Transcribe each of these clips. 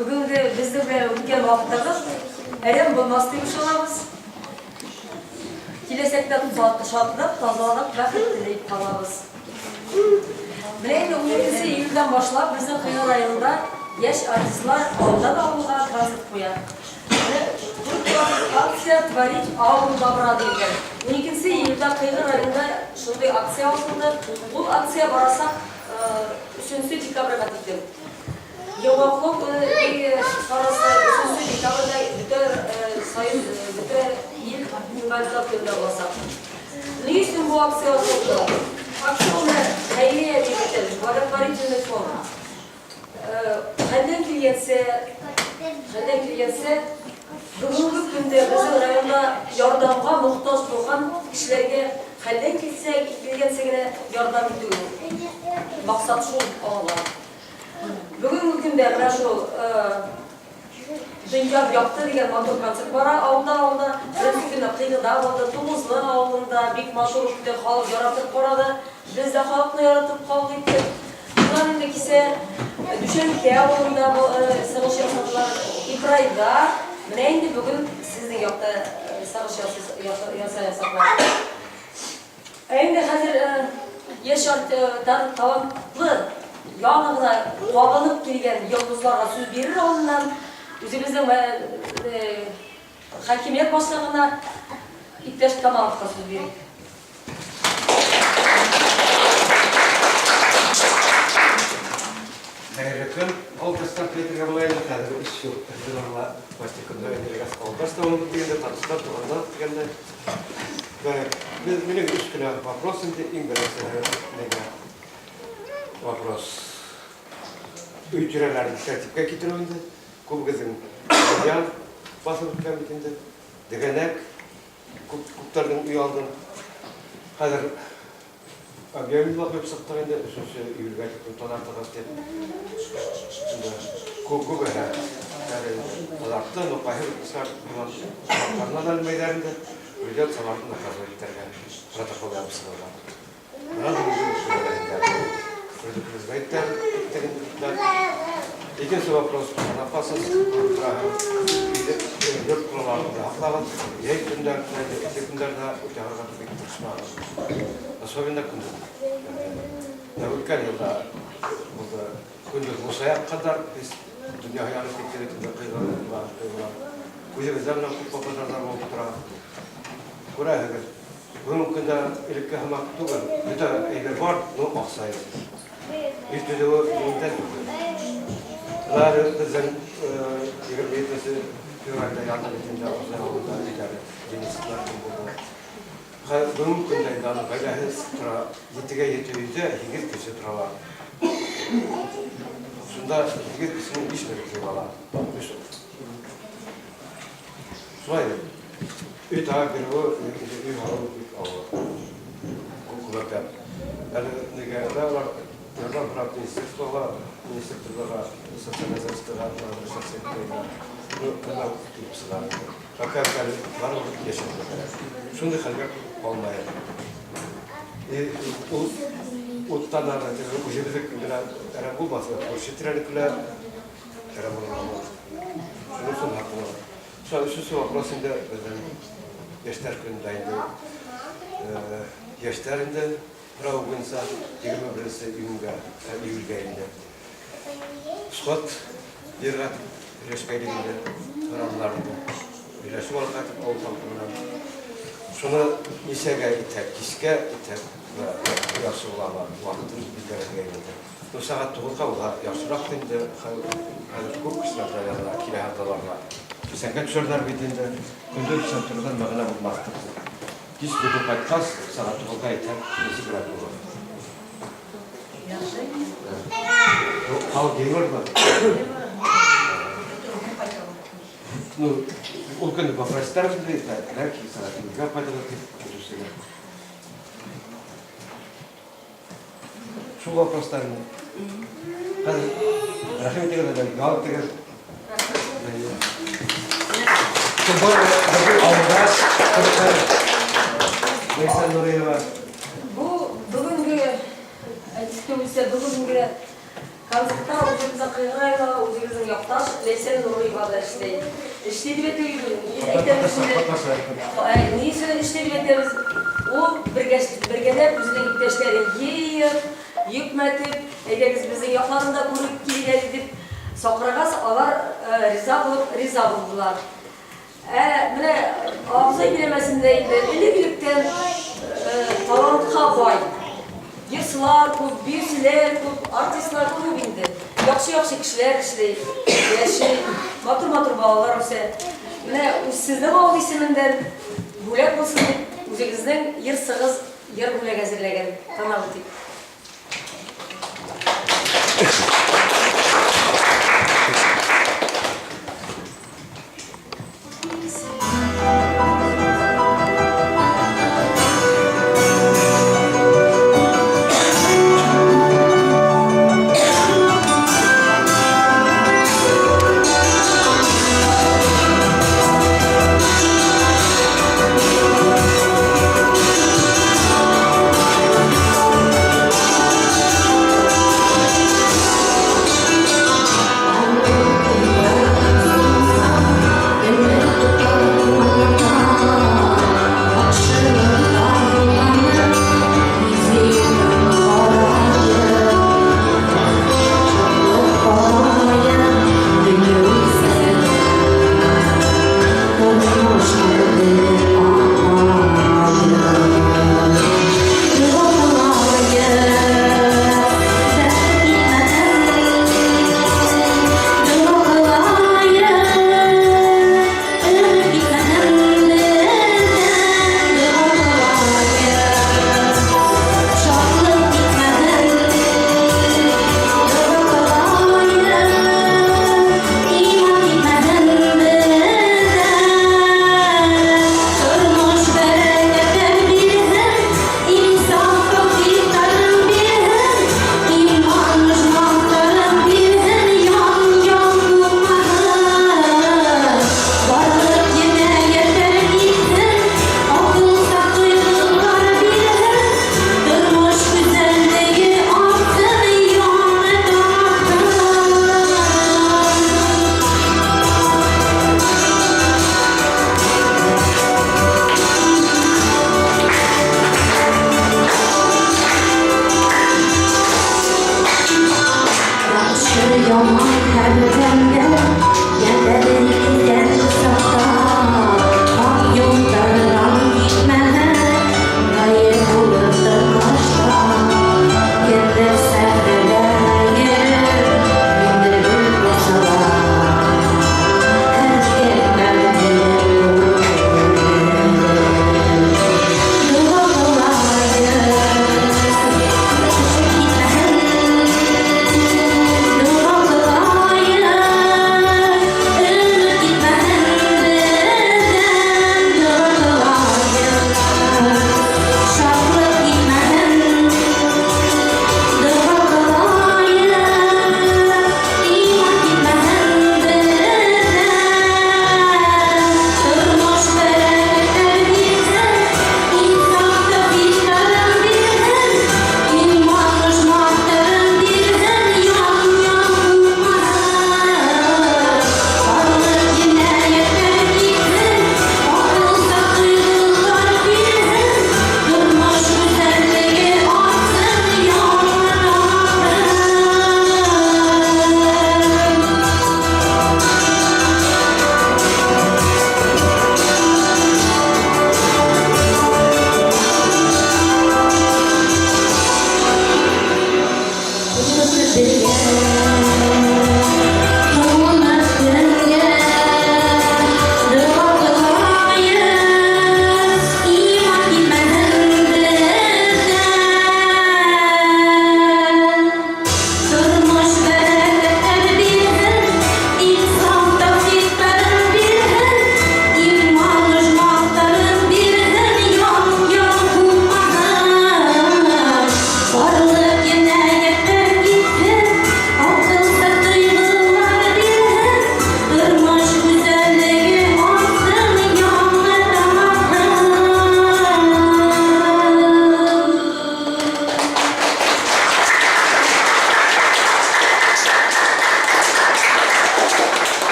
Бүгінгі бізді өткен уақыттағы әлем болмас деп шығамыз. Келесекте шатылып, тазаланып, бақыт тілейіп қаламыз. Білейді, 12 июльдан башлап біздің Қиғыр районында яш артистлар ауылдан ауылға концерт қояды. Акция «Творить ауру добра» деген. 12 июльда Қиғыр районында шындай акция алынды. Бұл акция барасақ 3 декабрьға дейін. Еуроклуб шарасы 3 декабрьда бүтін ел мыңғайлап көлді болсақ. Не үшін бұл акция алынды? Акцияны қайрия деген благотворительный фонд. Қайдан келгенсе, бүгінгі күнде біздің районда ярдамға мұқтаж болған кішілерге қайдан келгенсегіне ярдам ету мақсат шол алған. Бүгінгі күнде мына шол Dünya yaptı деген мотор концерт бара ауылда бірінші күні Қиғыда болды, Тумызлы ауылында бек мотор күнде халық яратып барады. Біз де халықны яратып қабыл еттік. Бұдан енді кесе Дүшенке ауылында сағыш жасадылар, Ибрайда. Міне енді бүгін сіздің яқта сағыш жасадылар. Енді қазір еш талантлы яғыда қуағынып келген елдызларға сөз берір ауылынан өзіміздің хакимиет басшылығына Иптеш Камаловқа сөз берейік. Қайырлы күн. Ол тастан кетірге болайында қазір үш жыл үрділеріла бастекінді өнерге асқалы. Баста оны дегенде татыстар тұрғанда дегенде менің үш күні вопрос енді ең бірінші вопрос үй жүрелерді тәртіпке кетіруінде көбігіздің ян басып өткен бекенді дегенек көптардың үй алдын қазір объявлениялар көп сақтық енді үшінші үйілге айтып тонартыға істеп көп әрі тазартты, но қайыр қарнан әлмейдерінде үлгет салардың наказывателерге протокол ябысылған. Екінші вопрос, напасыз өрт құраларында ақлаған, ей күндерді өте қарғаты бек тұршымаған. Особенно күнді. Өткен елда күнді мұсаяқ қадар, дүния аяны кеткелетінде қиғылар. Көзіміздерінен құт бақыдардар болып тұрған. Көрәйгіз, бүгін күнді үлікке хамақ тұғын, бүті әйбер бар, но ақсайыз. Üstüdüğü yönden Bunlar bizim 27'si Kıvray'da yardım edince Osman Oğlu'nda ileri yenisizler buldu. Bugün günde inanın gayahı sıra yetige yetiğince higit kişi tıra var. Şunda higit kişinin iş verikliği var. Şuraydı. Üç ağa bir o, üç ağa bir ağa. Kuvvetler. Yani ne var? Yardım bıraktı ministerlara, sosyalizastıra, şahsiyetlerine, bunlar tutupsılar. Bakarken var olup yaşadılar. Şunu halka olmaya. O tutanlar, o jebizlik biraz era bulmasa, o şitrelikler era bulunamaz. Şunu son hakkı var. Şu vaprosunda yaşlar günündeydi. Yaşlarında Bravo günsa 21'si iyilgeyinde. Şuat yergat birleşmeyliğinde öğrenlerinde birleşim olarak oltanlarından şunu nisege iter, kiske iter ve yaşlılarla vaktini bildirgeyinde. Bu saat tuğulka ola yaşlırak dinde hazır çok kişilerle yanına kilehardalarla sen geçerler bitinde gündür sentörden mağına bulmaktır. Biz bu kaçtas sanat tuğulka iter, nesi bırakılır. Hal geliyor mu? O gün pопросtar mı dedi? Belki sanatını yapmadılar ki görüşürüz. Şu pопросtar mı? Hadi. Rahmet eylesin. Gayet tekrar. Şimdi alacağız. Neyse oraya var. Bugünkü бүгінгі концерттар өзіміздің Қиғыр районы, өзіміздің яқташ Zeysen Nuri kadar işledi ve tüyüdü. Niye söyle işledi ve tüyüdü? O birgede bizden gitmişlerin yükmetip, eğer bizim yaklarında kurup kiline edip, Sokragas alar riza buldular. Mine ağza giremesindeydi, birlikten talantqa boy. Yırsılar көп, büyüsüler көп, artistler көп indi. Yaxşı kişiler işleyip, matır bağlar öse. Mine sizden oğlu isiminden bülek olsun, üzerinizden yırsığız, yer bülek hazırlayan tanavıtık.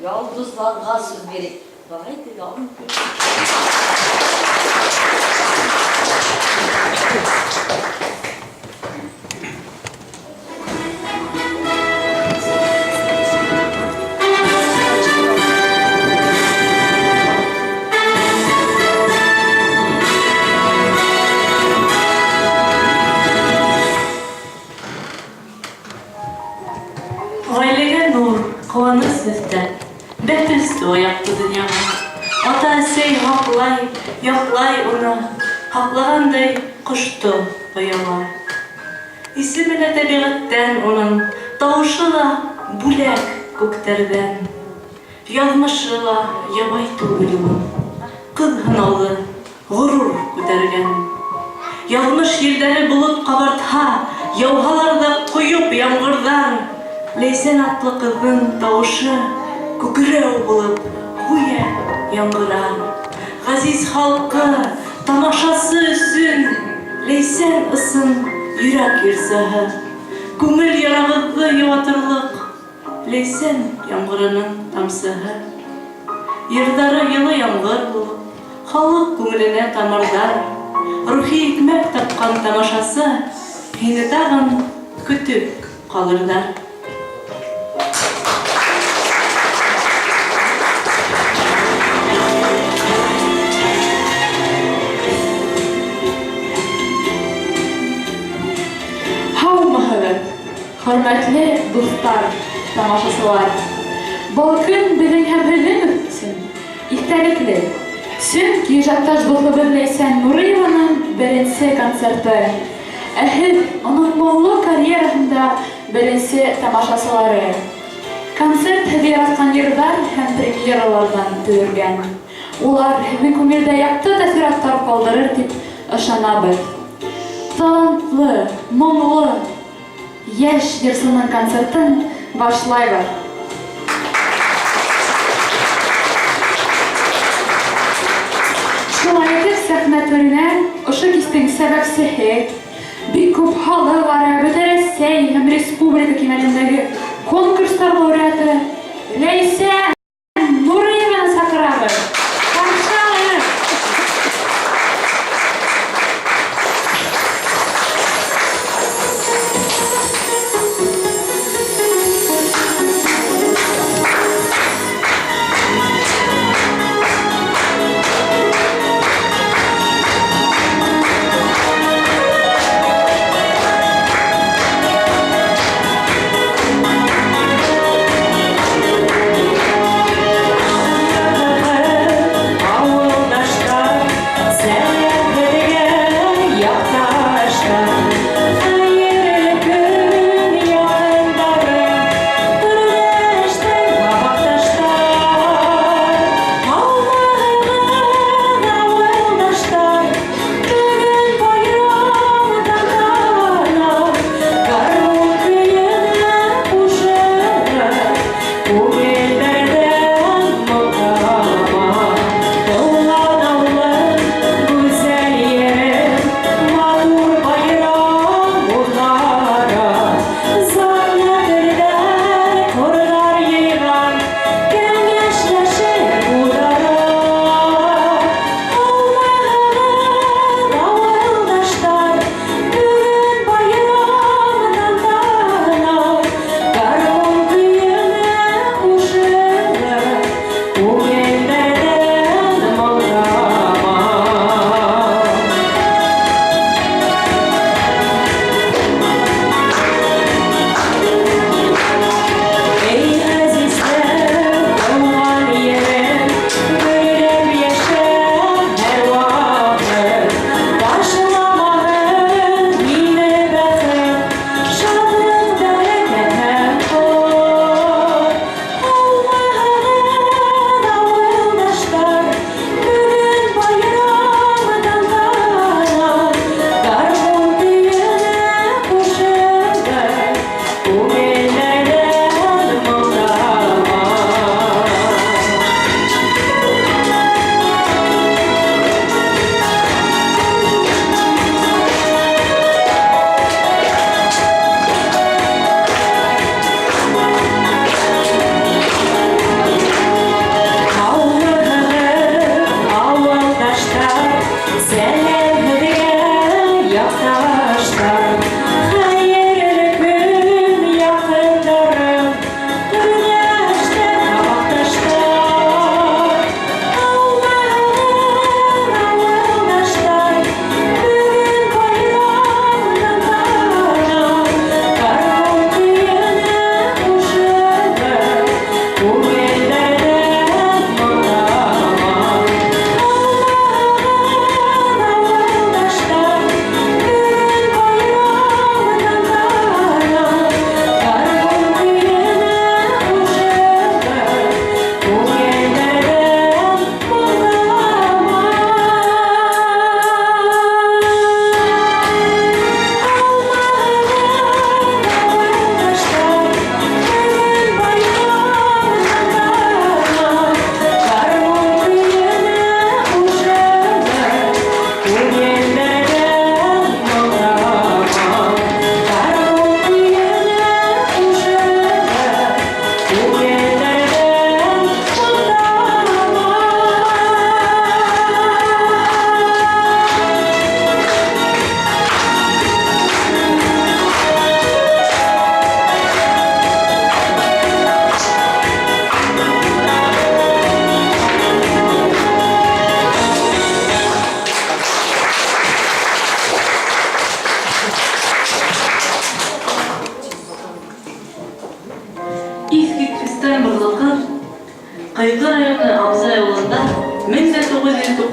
Yaldızlarga söz berek. Давайте, yavrum. Гаилеге нур, куаныч сезден, бәтүсте ояқты дөньяга. Ата-әсәй яклай уны, хаклагандай кошты ояла. Исеменә табигатьтән уның, тавышы ла бүләк күктәрдән. Язмышы ла ябай түгел ул, кыз һынаулы, горур күтәргән. Язмыш елдәре булып кабартха, яуһалар да куюп яңгырдан. Ләйсән атлы кыздың тавышы күкрәү булып куя яңгырар. Газиз халкы тамашасы өсөн Ләйсән ысын йөрәк йырсыһы. Күңел ярагызды юатырлык Ләйсән яңгырының тамсыһы. Йырдары йылы яңгыр булып, халык күңеленә тамырдар. Рухи икмәк тапкан тамашасы һине тагын көтүп калырдар. Hörmətli dostlar, tamaşaçılar. Balkın bizim həmhəlim üçün ihtəlikli. Çünki Jaqtaş Bıqlıbın Leysən Nuriyevanın birinci konserti. Əhid onun mollu karyerasında birinci tamaşaçıları. Konsert hədi yaratqan yerlər həm premyeralardan tüyürgən. Ular həmin күңелдә яқты тәсиратлар калдырыр дип ышанабыз. Талантлы, моңлы, яшь йырсының концертын башлайбыз. Шулай итеп сәхнә түренә ошо кистең сәбәпсеһе бик күп халык ара бөтен Рәсәй һәм республика кимәлендәге конкурстар лауреаты Ләйсән Нуриеваны сакырабыз.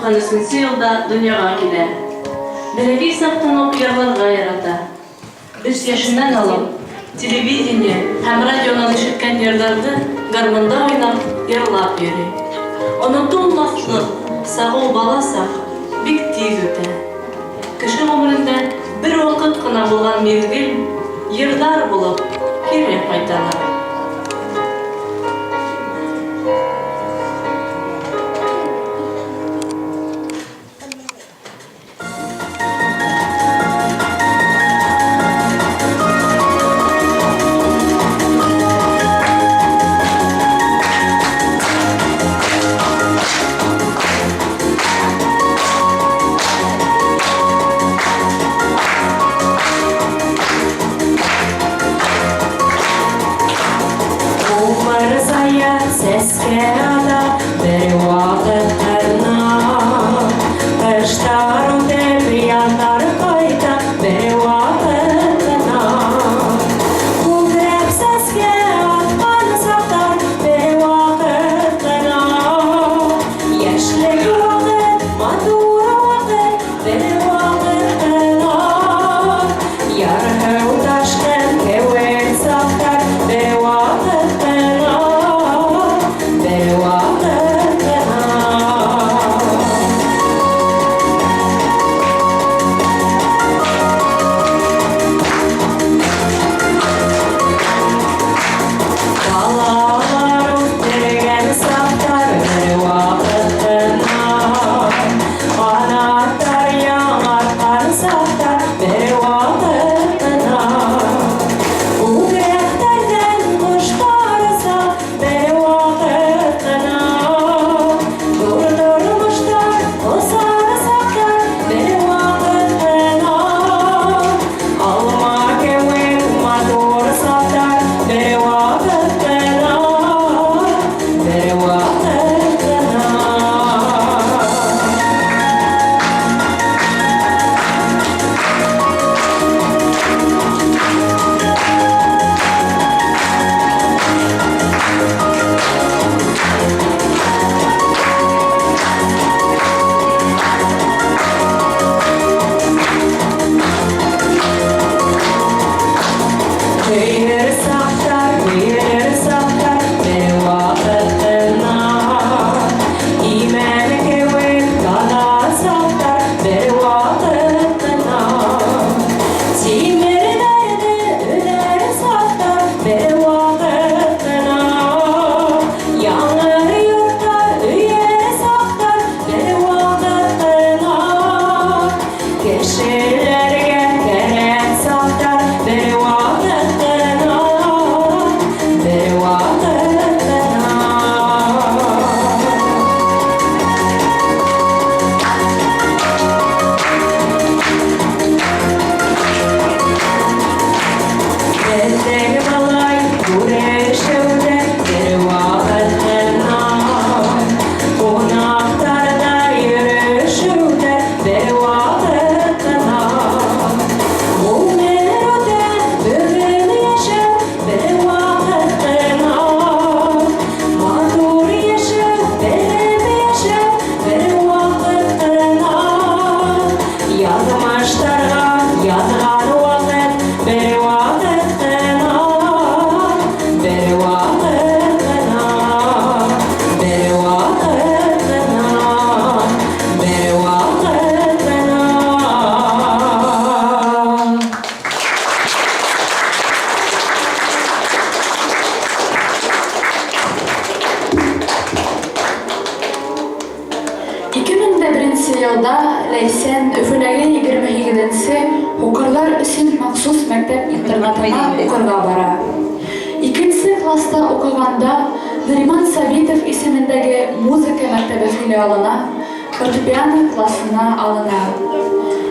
93 елда дөньяга килә. Бәләкәй сактан ук йырларга ярата. 3 яшеннән алып телевидение һәм радионан ишеткән йырларны гармонда уйнап, йырлап йөри. Онытылмаслык сагыл бала сак бик тиз үтә. Кеше гомерендә бер вакыт кына булган мизгел йырлар булып кире кайталар. Елда Ләйсән Өфөләге 28-нче укырлар өчен махсус мәктәп-интернатына укырга бара. 2нче класста укыганда Нариман Сабитов исемендәге музыка мәктәбе филиалына фортепиано классына алына.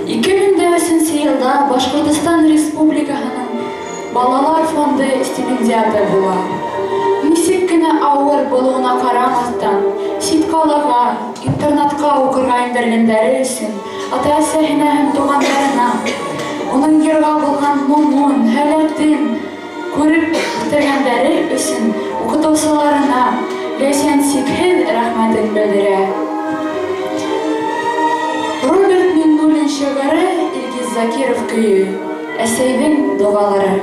2009 елда Башкортстан Республикасының Балалар фонды стипендияты була. Ничек кенә авыр булуына карамастан, чит калага, интернатка укырга индергәннәре өчен ата-әсәһенә һәм туганнарына уның йырга булган моңын, һәләтен күреп үтергәннәре өчен укытучыларына Ләйсән сикһез рәхмәтен белдерә. Роберт Миннулин шигары, Илгиз Закиров көйі. Әсәйдің доғалары.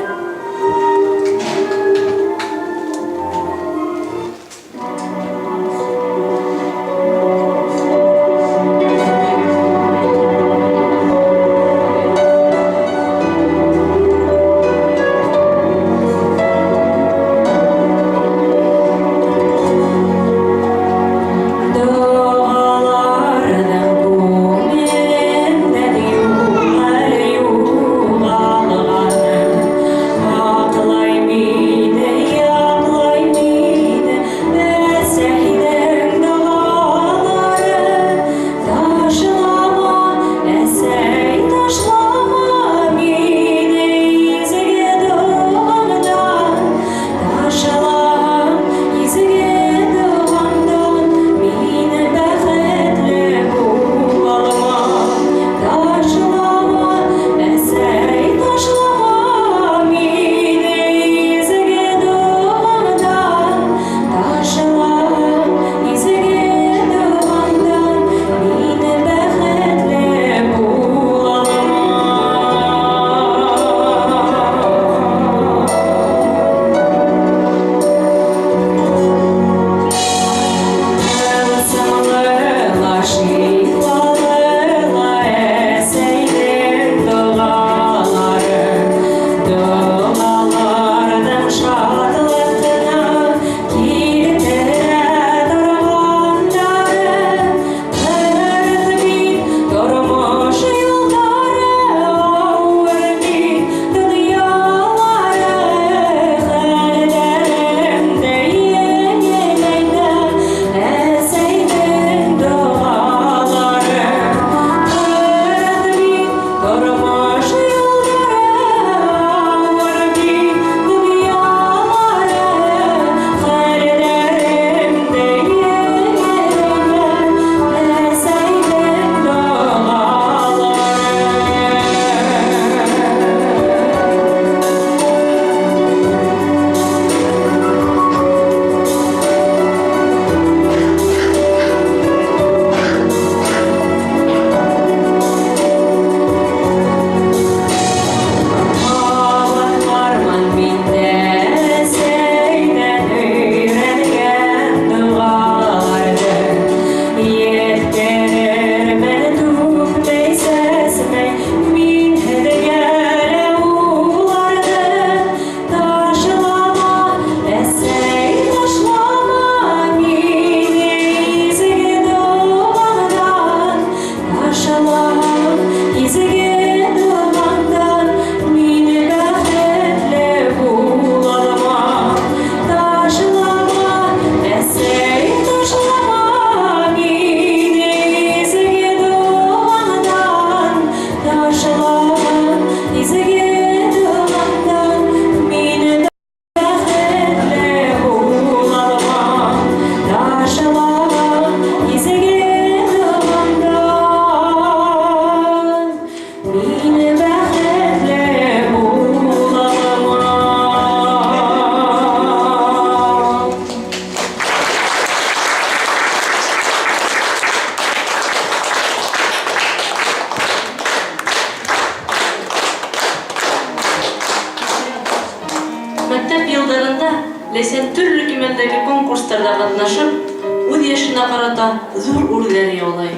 Лесен түрлі кемелдегі конкурстарда қатнашып, өз яшына қарата зор үрлер яулай.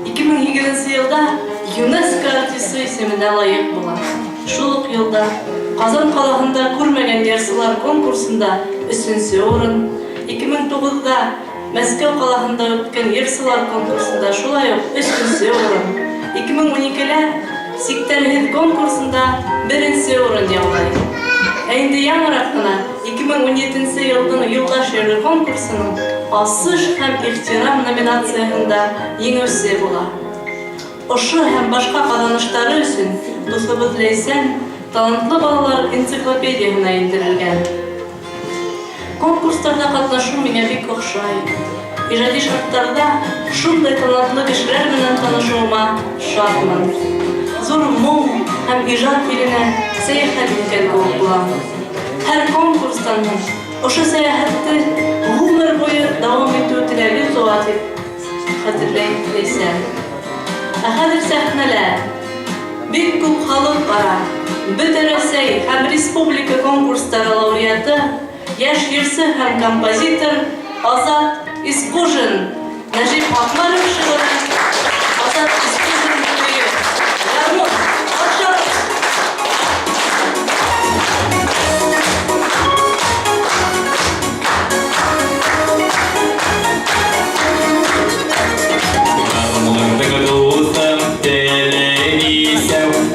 2020 елда ЮНЕСКО артисі исеміне лайық бола. Шулық елда Қазан қалағында көрмеген ярсылар конкурсында 3-ші орын, 2009-да Мәскеу қалағында өткен ярсылар конкурсында шулай 3-ші орын, 2012-лә Сиктәрхид конкурсында 1-ші орын яулай. Әйінді яңырақ қына 2017 елдің Юлдаш ерлі конкурсының асыш һәм ихтирам номинациясында еңеүсе була. Ошы һәм башка казаныштары өчен дусыбыз Ләйсән талантлы балалар энциклопедиясына индерелгән. Конкурстарда катнашу миңа бик охшай. Иҗади шартларда шундай талантлы кешеләр белән танышуыма шатмын. Зур моң һәм иҗат иленә сәяхәт иткән кебек булам. Һәр конкурстан ошо сәяхәтте гомер буе дәвам итү теләге туа дип хәтерләй Ләйсән. Хәзер сәхнәлә бик күп халык бара. Бөтен Рәсәй һәм республика конкурстары лауреаты, яшь йырчы һәм композитор Азат Искужин, Нәҗип Ахмаров шигыре, Азат Искужин күйе. Гармон, алкышлар.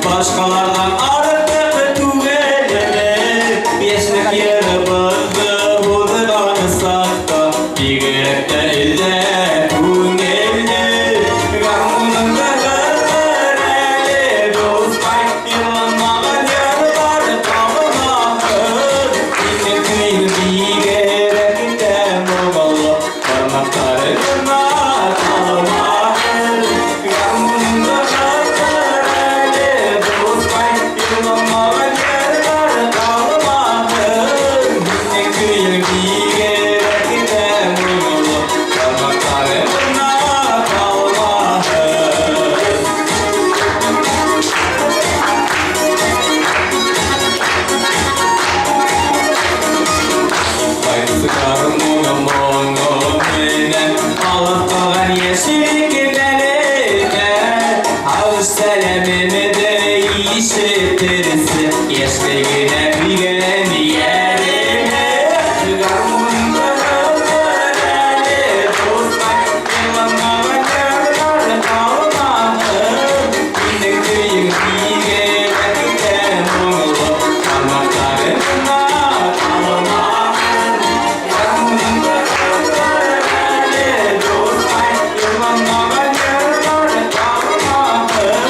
Başkalardan artık tügelemez. Beşlik yeri bızdı buzlanırsak da Bigrekten elde tüngelir. Garmunun kızır eli dostay Yılanmağın yanı var kalmakır. İçin bigrekten oğalı Parmakları kırmak kalmakır. Garmunun kızır Selamını de işitirsin Yaşlıgına bilen yerine Garmunda kızlarını dostlar Yılanmağın yerler kalmakır Günlük düğün bilge vakitten oğlu Parmaklarına kalmakır Garmunda kızlarını dostlar Yılanmağın yerler kalmakır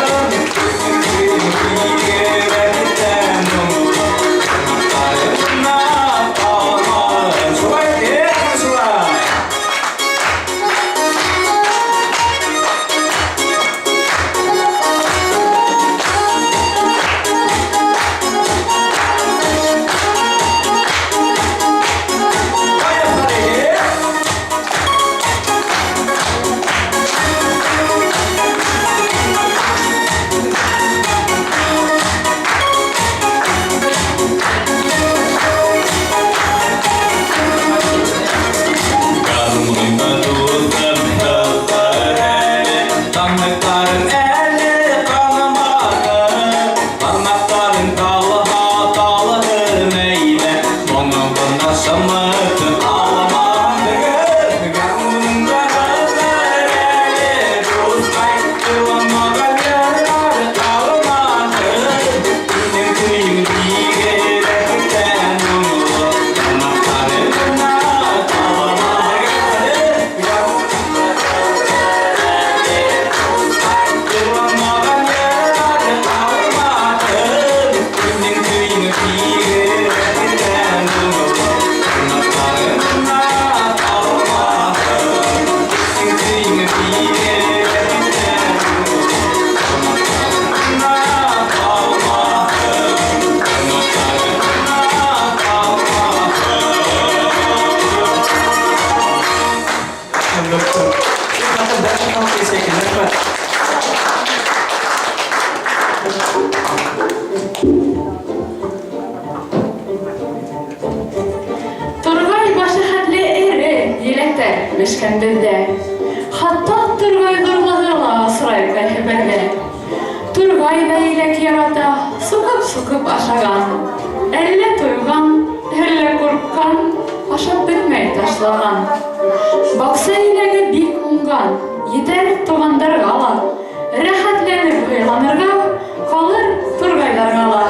Tanrıkların eli kanamadı Parmakların kalha kalır meyle Onun buna şamıtı alamadı Garmunda kızlar eli dostay Yılanmağın yerler kalmadı Günün kıyın bilge vakitten oğlu Parmaklarına kalmadı Yılanmağın yerler kalmadı Günün kıyını bilge vakitten oğlu Parmaklarına kalmadı Günün kıyını bilge vakitten oğlu Parmaklarına kalmadı Turgay başı hadli eri yelekte meşkendinde. Hatta Turgay durğazırla sırayı kayheberde. Turgay da yelek yarata sıkıp aşagan. Elle tuygan, elle korkkan, aşap bitmey taşlagan. Baksa yelegi bik ungan, yeter tuğanдар gala. Rehatlenip uylanırga, kalır Turgaylar gala.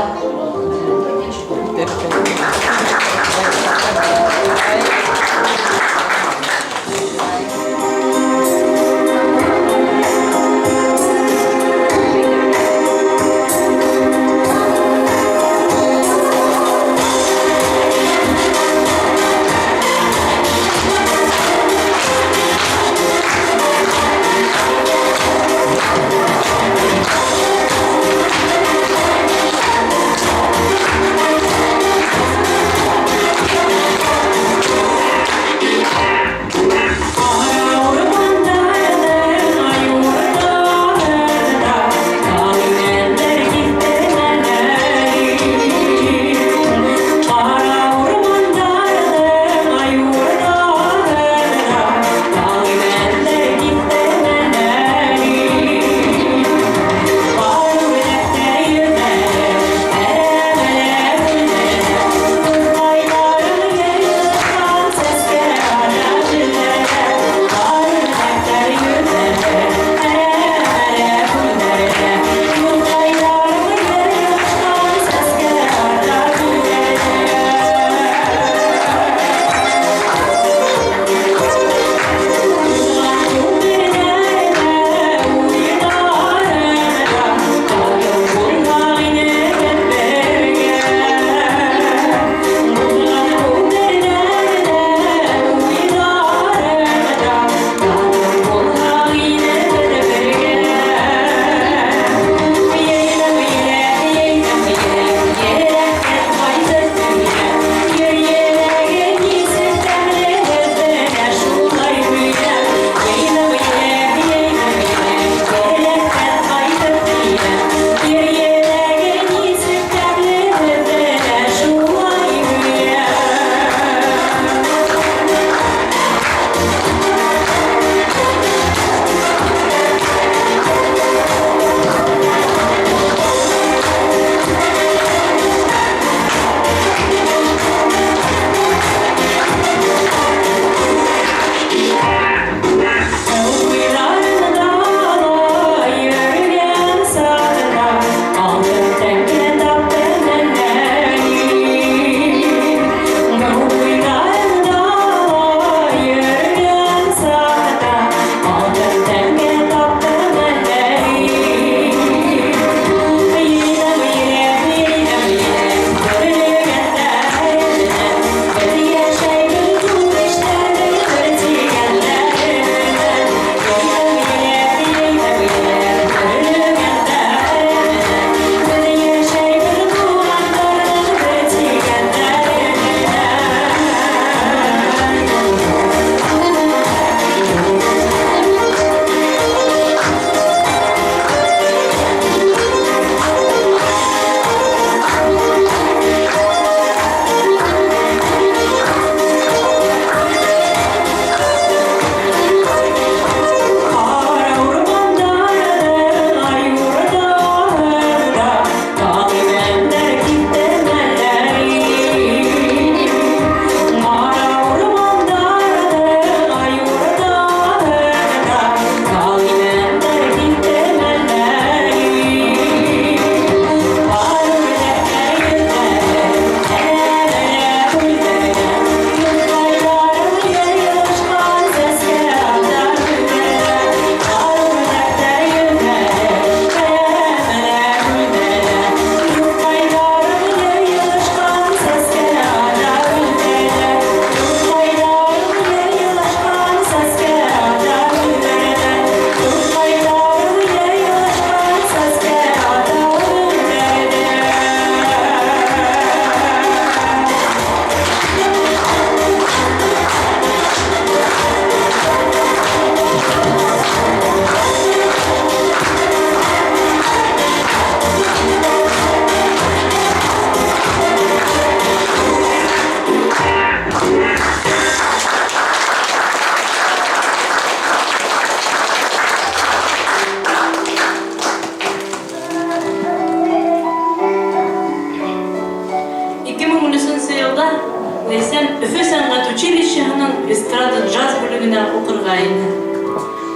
Leysen Öfe Sanat Училище'nin estrada caz bölümüne okurgaydı.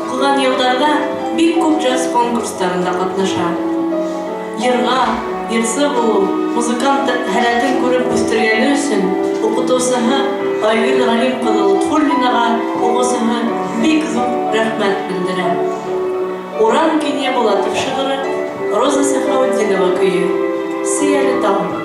Okugan yıllarda bir көп caz konkurslarında katlaşa. Yırga, yırsı bu muzikant hayatın görüp üstürgeni üçün okutusuha Aygül Halim kızı Lutfullinaga oğusuha bir kızım rahmet bildiren. Orhan Kenya Bulatov şıgırı, Roza Sahavuddinova köyü, Siyeli Dağ.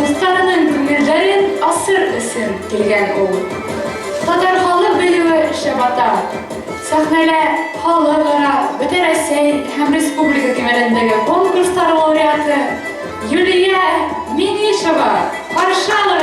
dostlarının günlerden asır kelgen ol. Tatar halı bölüğü şabata. Sahnele halkara bütün Rüssey hem Respublika kemerindeki konkurslar laureatı Yuliya Minisheva. Karşı alın.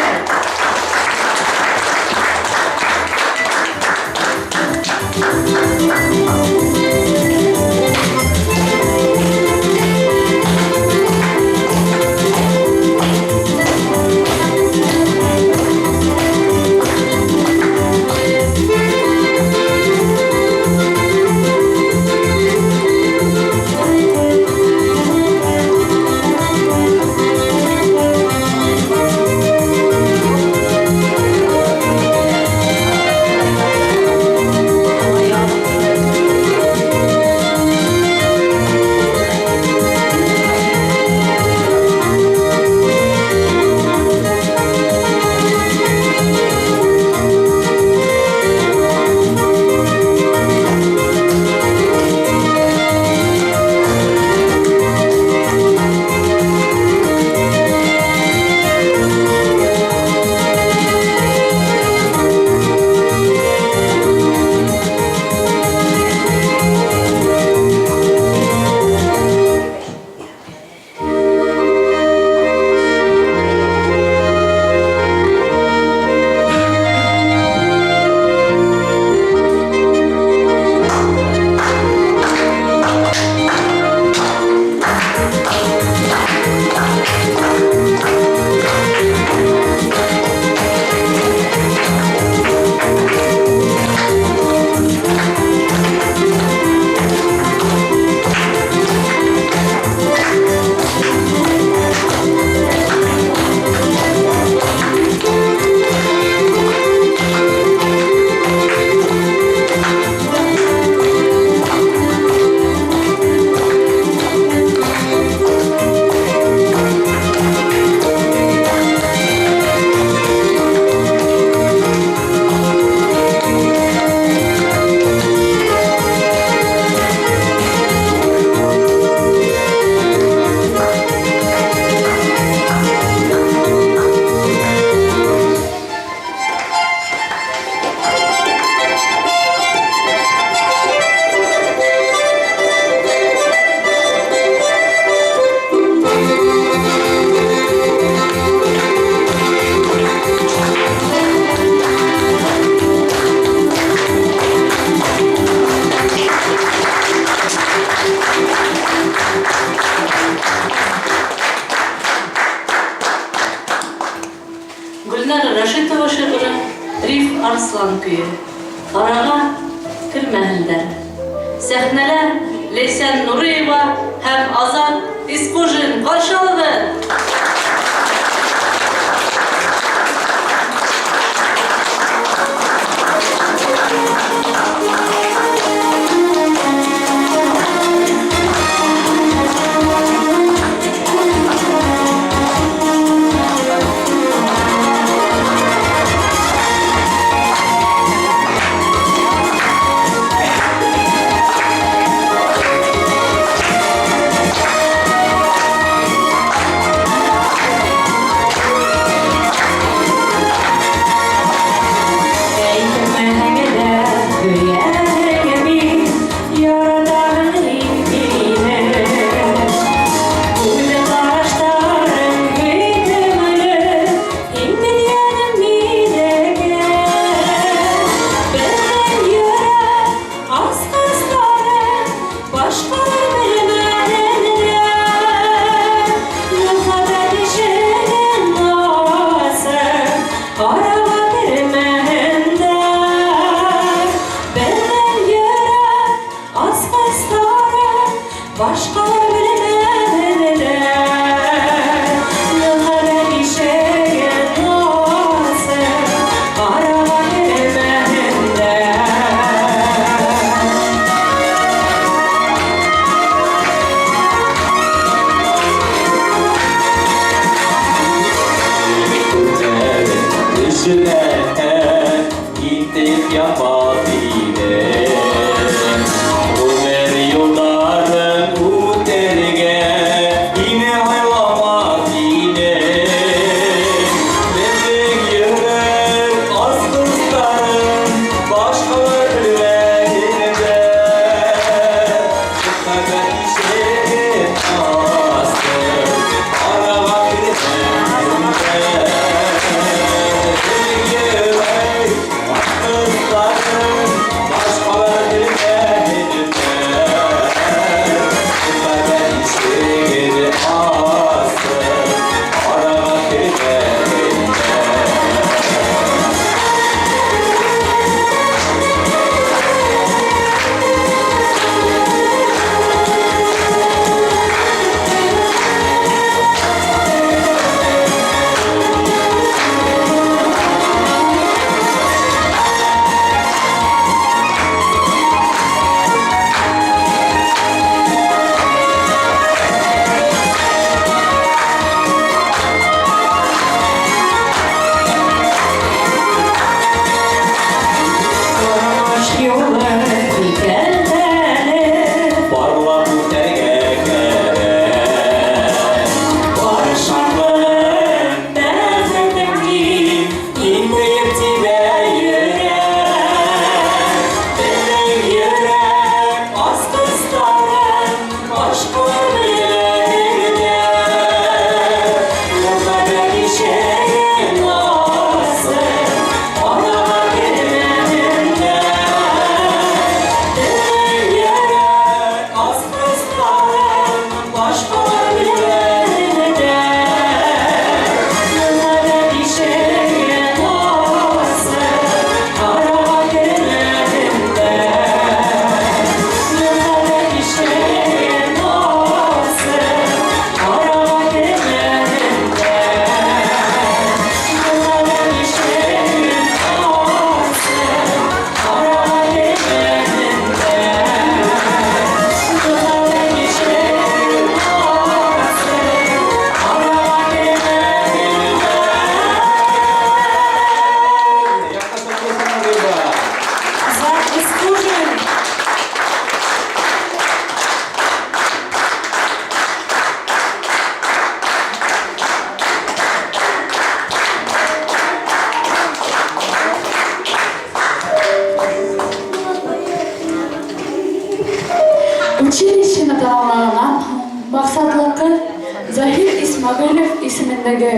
Gülnar Raşitova şiiri, Rif Arslan köyü. Arağa Kırmehil'den. Sahneler Leysen Nuriyeva hem Azat İskojin karşı alın. Исмагыйлов исемендәге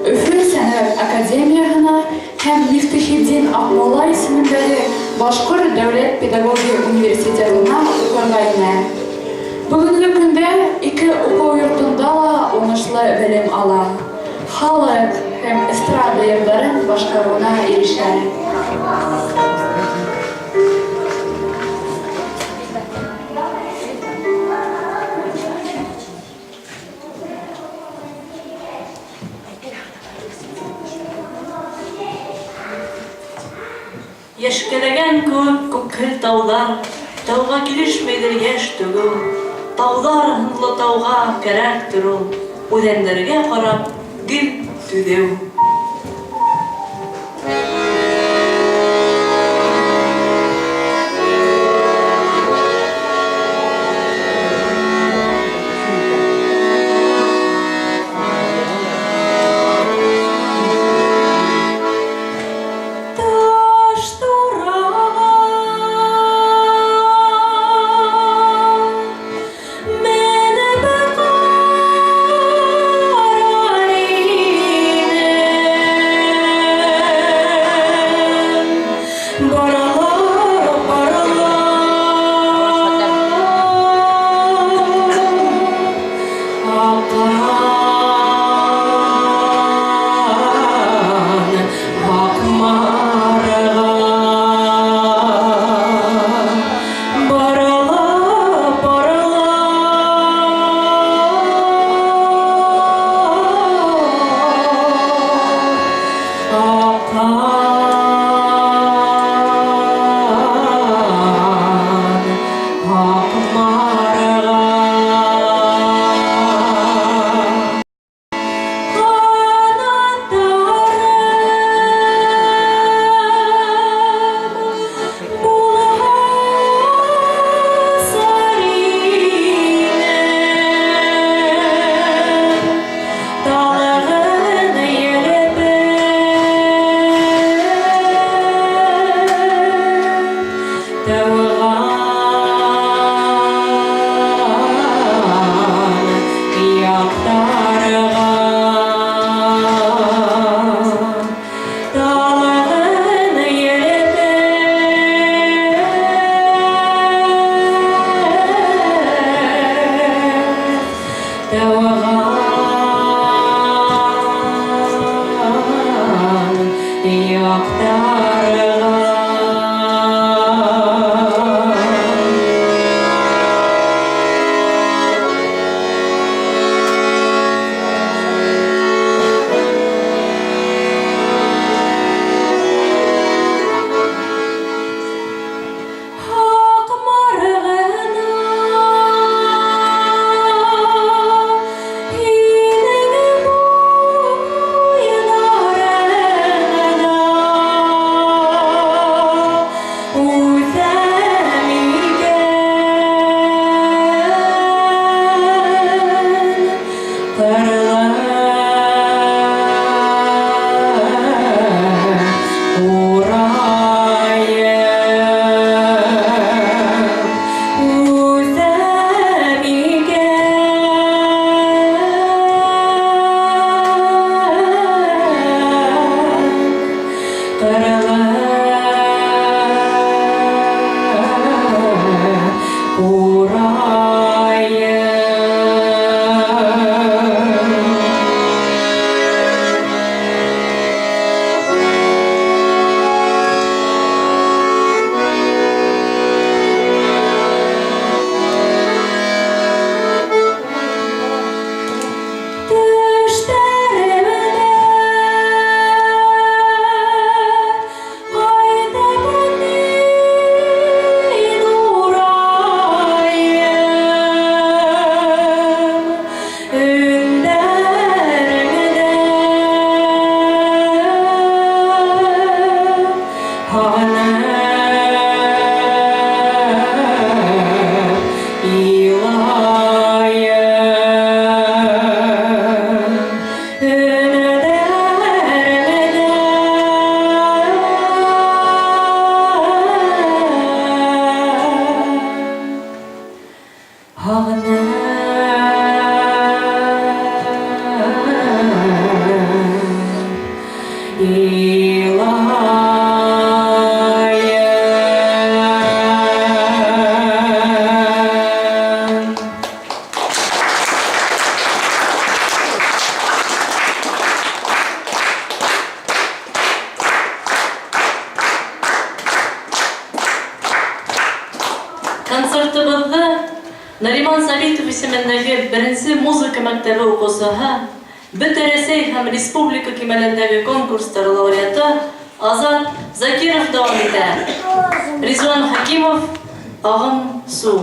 Өфө сәнәгать академияһына һәм Мифтахетдин Акмулла исемендәге Башкорт дәүләт педагогия университетына укырга инә. Бүгенге көндә ике уку йортында ла уңышлы белем ала. Халык һәм эстрада йырдарын башкаруына ирешә. Яшкелеген күк таулар, тауга килешмейдер яш түгү. Таулар хынлы тауга кәрәк туру, үҙәндәргә ҡарап гел түҙеү. илайым. Концертыбызды Нариман Сабитов исемендәге беренче музыка мәктәбе укучыһы, Бөтәрәсәй һәм республика кимәлендәге конкурстар лауреаты Азат Закиров дәвам итә. Ризван Хакимов, Ағым су.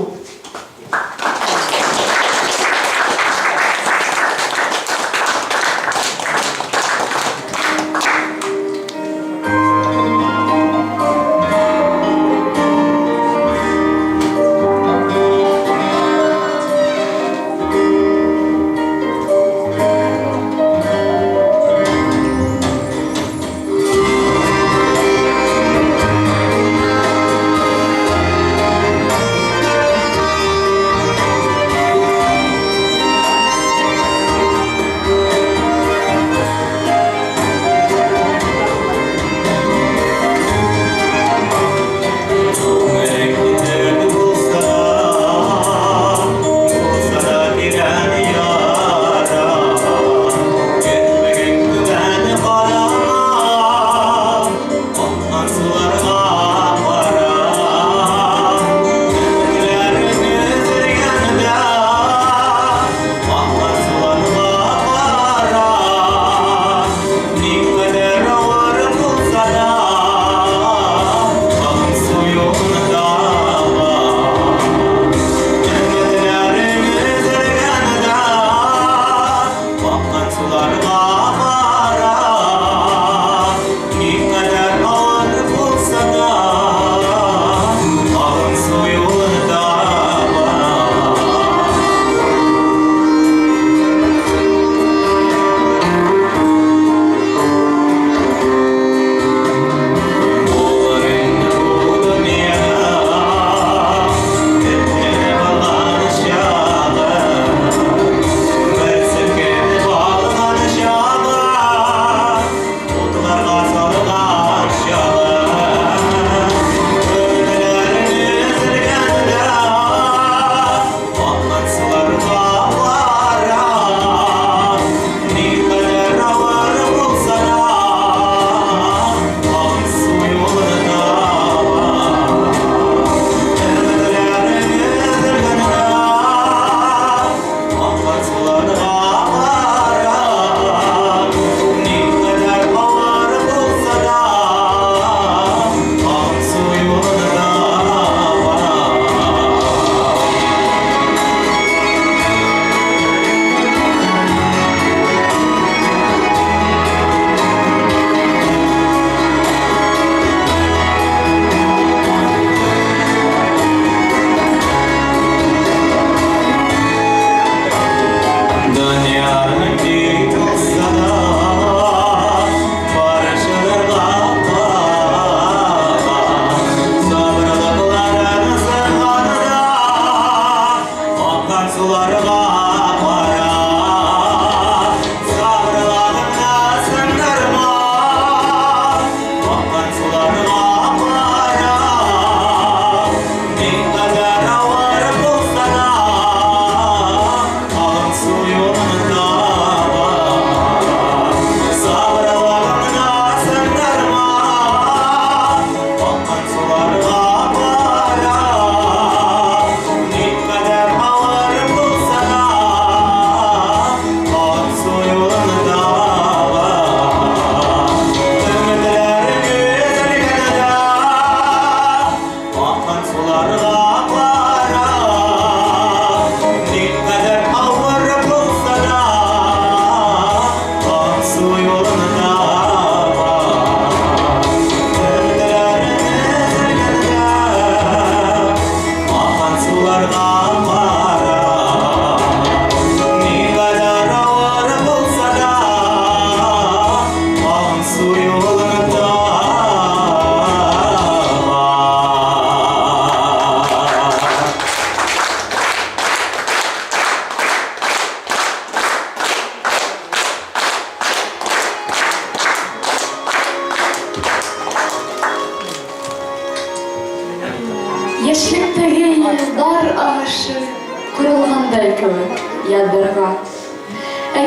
кебек ядырга.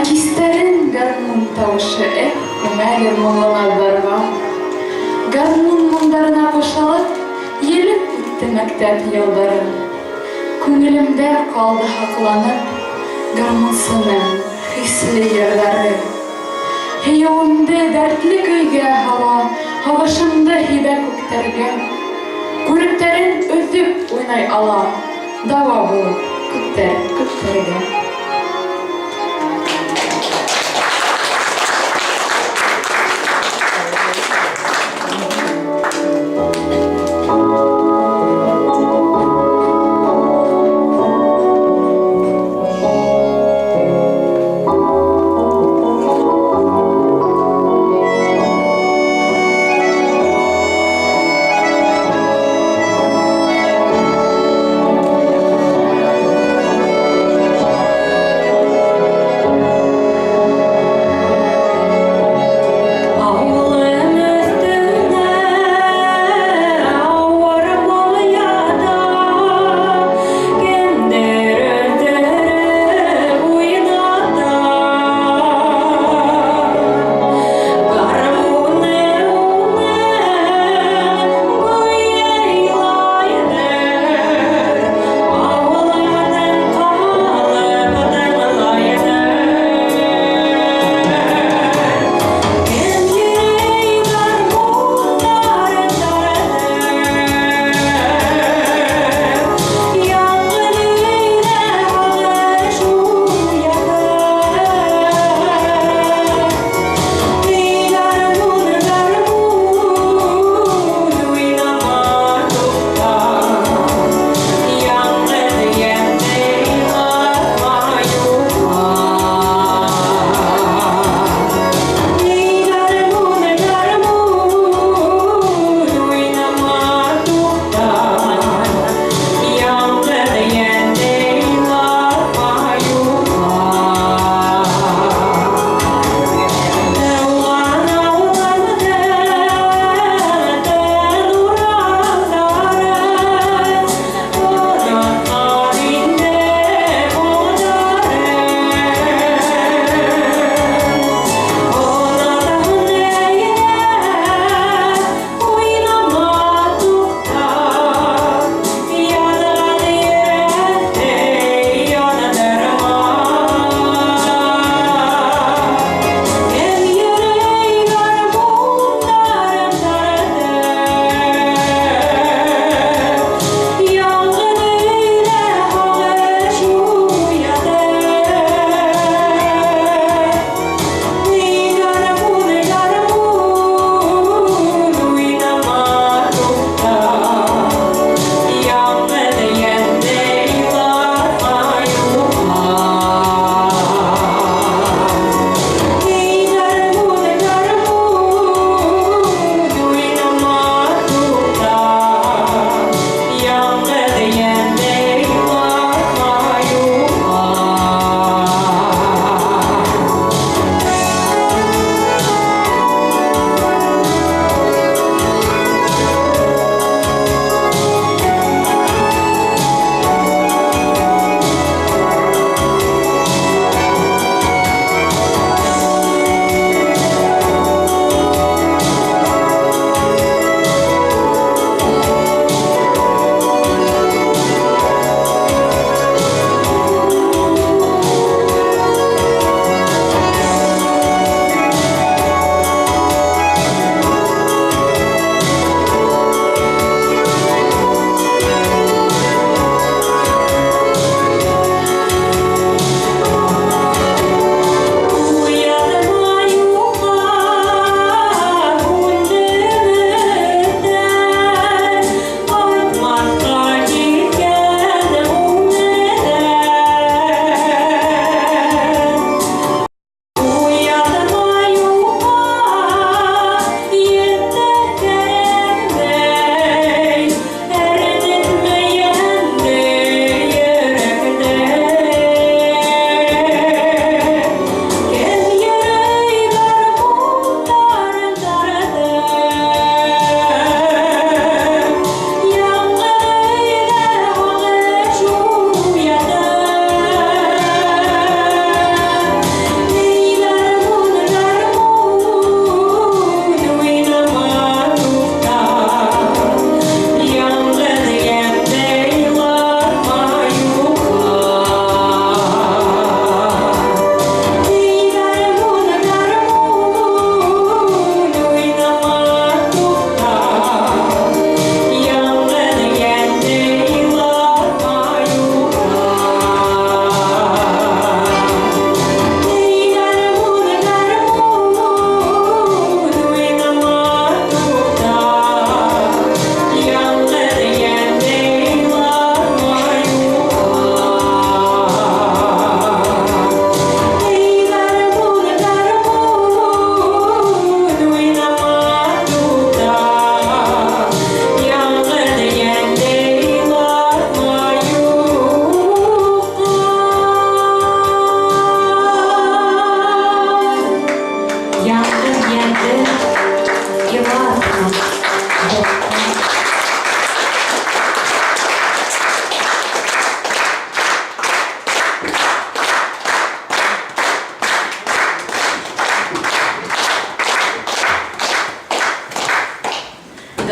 Кистерин гармун тавышы мәгер моңлана барга. Гармун моңдарына кушылып, елеп үтте мәктәп елдары. Күңелемдә калды хакланып, гармунсының хисле йырлары. Хыялымды дәртле көйгә һала, һавышымды һибә күктәргә. Күрекләрен өҙөп уйнай ала, дава булып күктәргә.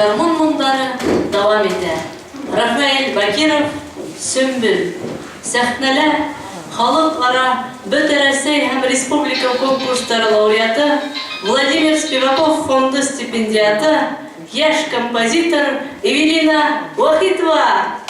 гармон мұңдары давам ете. Рафаэль Бакиров, Сөмбіл. Сәхнәлә халыкара БТРС һәм республика конкурстары лауреаты, Владимир Спиваков фонды стипендиаты, яшь композитор Эвелина Вахитова.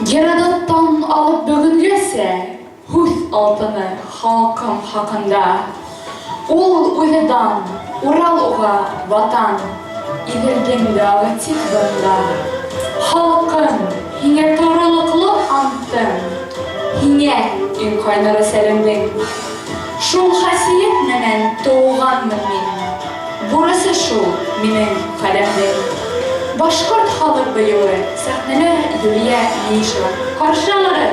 Геродоттан алып бүгінгесе, Хусь алтыны халқым хақында. Ол ойлыдан, Урал уға ватан, Игілдің дағы тек бында. Халқым, хиңе торылықлы анттым, Хиңе үй қайнары сәлімдің. Шул хасиет менен туғанмын мен, Бурасы шул менің қалемдің. Башқұрт халық бұйығы, сәхнелі Юлия Мишева. Қаршалары!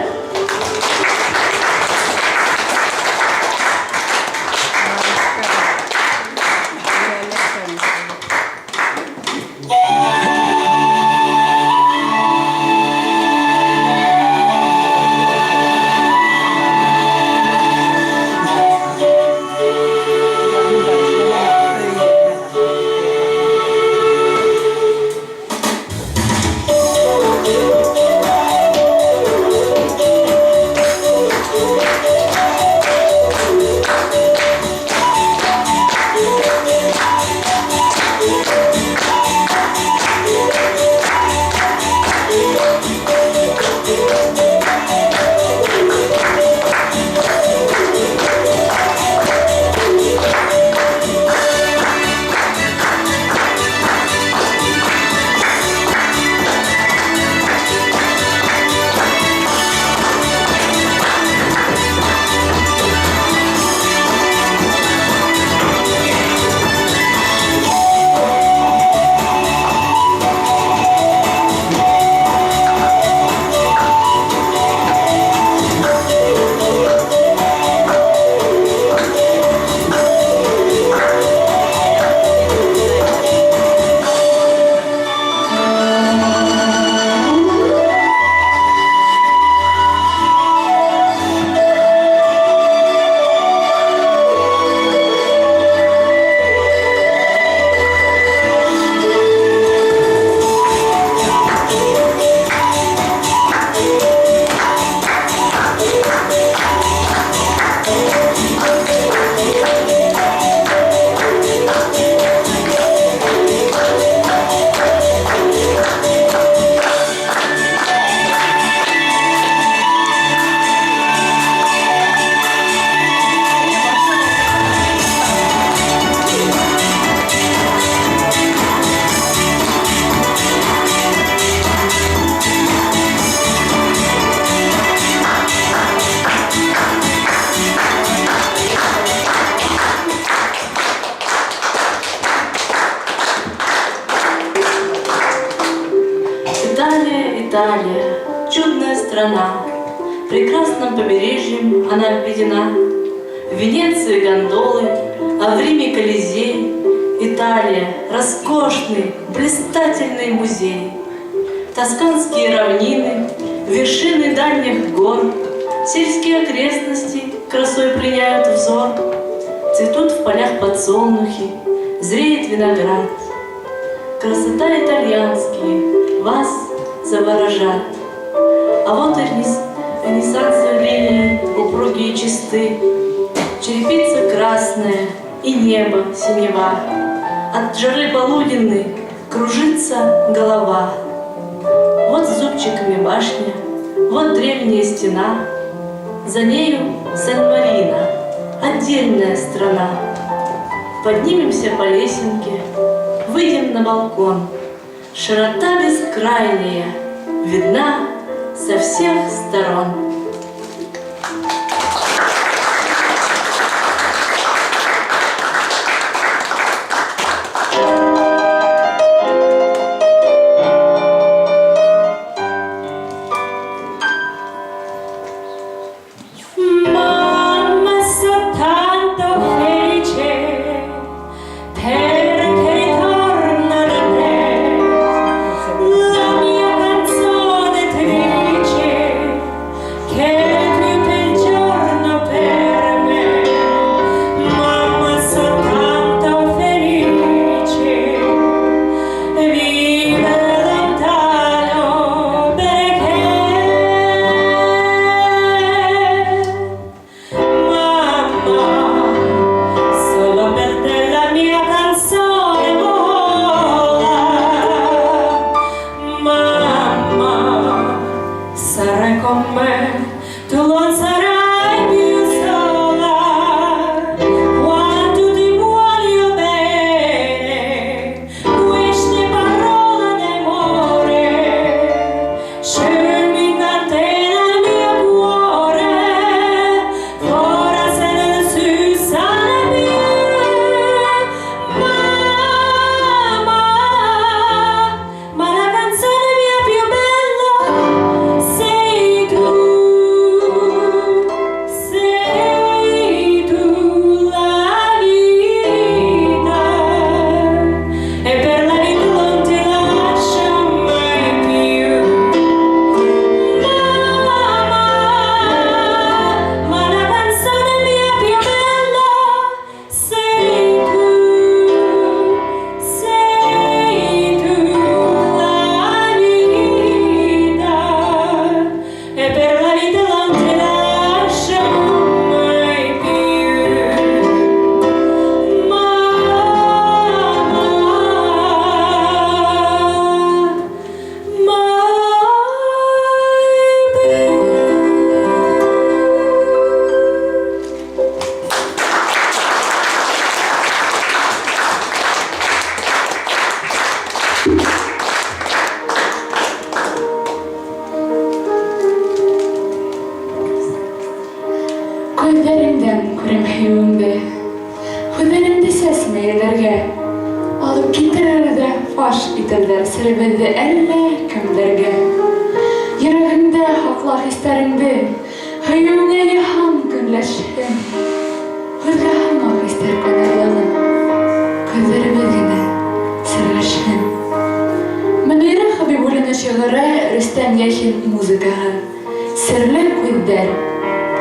Италия, чудная страна, прекрасным побережьем она обведена. В Венеции гондолы, а в Риме Колизей. Италия, роскошный, блистательный музей. Тосканские равнины, вершины дальних гор, сельские окрестности красой пленяют взор. Цветут в полях подсолнухи, зреет виноград. Красота итальянские вас заворожат. А вот и ренессансовые линии упругие и чисты, черепица красная и небо синева. От жары полуденной кружится голова. Вот с зубчиками башня, вот древняя стена, за нею Сан-Марино, отдельная страна. Поднимемся по лесенке, выйдем на балкон. Широта бескрайняя видна со всех сторон. Gözlerimden köremheyimde, hüzünümde ses meylerge, alıp gitirerde faş itirler serebelde elle kömlerge. Yüreğimde haklar hislerimde, hüyümde yahan günleşim. Hızga almak ister kanarlanım, gözleri bilgine sırlaşım. Münire Habibulina şiiri Rüstem Yahin muzikağı, sırlı kuyder,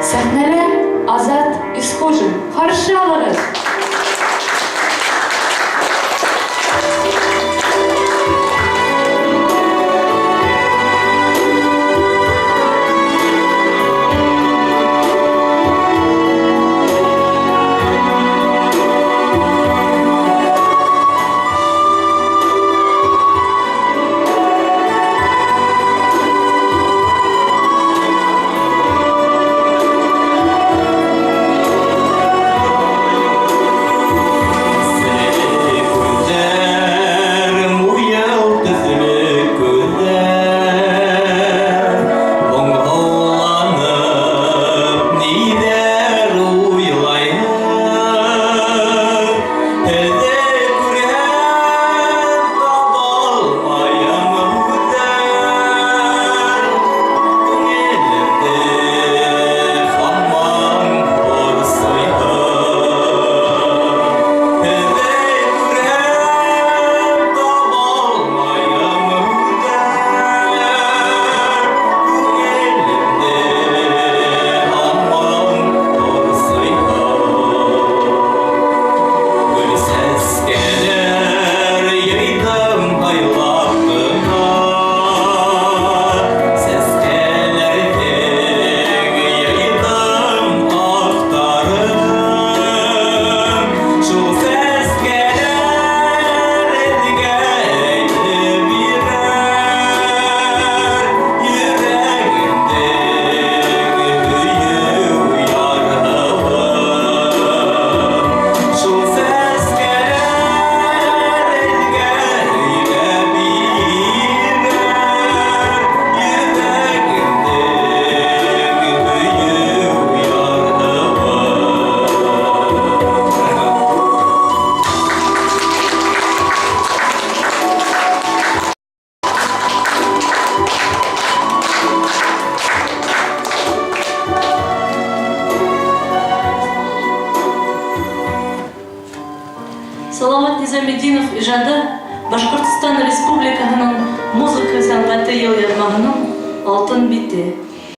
sahneler Azat İskoç'un karşı alırız. Салават Низамединов ижады Башкортстан Республикасының музыка сәнгате ел ярмағының алтын бите.